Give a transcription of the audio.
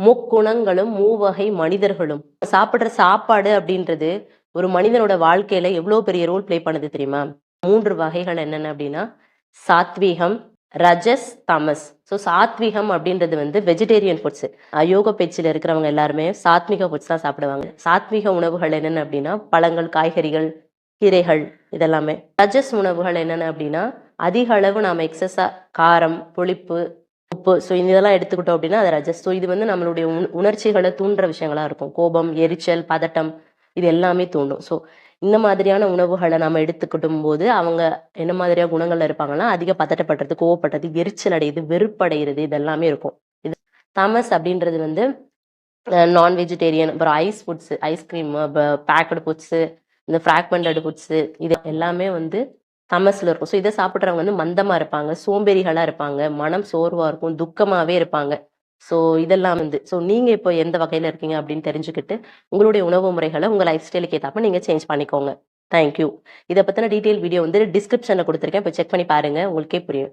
முக்குணங்களும் மூவகை மனிதர்களும். சாப்பிடுற சாப்பாடு அப்படின்றது ஒரு மனிதனோட வாழ்க்கையில எவ்வளவு பெரிய ரோல் பிளே பண்ணுது தெரியுமா? 3 வகைகள் என்னென்ன அப்படின்னா சாத்வீகம், ரஜஸ், தமஸ். ஸோ சாத்வீகம் அப்படின்றது வந்து வெஜிடேரியன் ஃபுட்ஸ். யோக பயிற்சியில இருக்கிறவங்க எல்லாருமே சாத்விக ஃபுட்ஸ் தான் சாப்பிடுவாங்க. சாத்வீக உணவுகள் என்னென்ன அப்படின்னா பழங்கள், காய்கறிகள், கீரைகள் இதெல்லாமே. ரஜஸ் உணவுகள் என்னென்ன அப்படின்னா அதிக அளவு நாம எக்ஸஸா காரம், புளிப்பு, உப்பு, ஸோ இதெல்லாம் எடுத்துக்கிட்டோம் அப்படின்னா அது ரஜஸ். ஸோ இது வந்து நம்மளுடைய உணர்ச்சிகளை தூண்டுற விஷயங்களா இருக்கும். கோபம், எரிச்சல், பதட்டம் இது எல்லாமே தூண்டும். ஸோ இந்த மாதிரியான உணவுகளை நம்ம எடுத்துக்கிட்டும் போது அவங்க என்ன மாதிரியான குணங்கள்ல இருப்பாங்கன்னா அதிக பதட்டப்படுறது, கோவப்படுறது, எரிச்சல் அடையுது, வெறுப்படைகிறது இதெல்லாமே இருக்கும். இது தமஸ் அப்படின்றது வந்து நான் வெஜிடேரியன், அப்புறம் ice foods, ice cream, packed foods, இந்த ஃப்ராக்மெண்டட் ஃபுட்ஸ் இது எல்லாமே வந்து தமஸ்ல இருக்கும். ஸோ இதை சாப்பிட்றவங்க வந்து மந்தமா இருப்பாங்க, சோம்பேறிகளா இருப்பாங்க, மனம் சோர்வா இருக்கும், துக்கமாவே இருப்பாங்க. ஸோ இதெல்லாம் வந்து நீங்க இப்போ எந்த வகையில இருக்கீங்க அப்படின்னு தெரிஞ்சுக்கிட்டு உங்களுடைய உணவு முறைகளை உங்க லைஃப் ஸ்டைலுக்கு ஏத்தாப்ப நீங்க சேஞ்ச் பண்ணிக்கோங்க. தேங்க்யூ. இதை பத்தின டீட்டெயில் வீடியோ வந்து டிஸ்கிரிப்ஷன்ல கொடுத்துருக்கேன், இப்போ செக் பண்ணி பாருங்க, உங்களுக்கே புரியும்.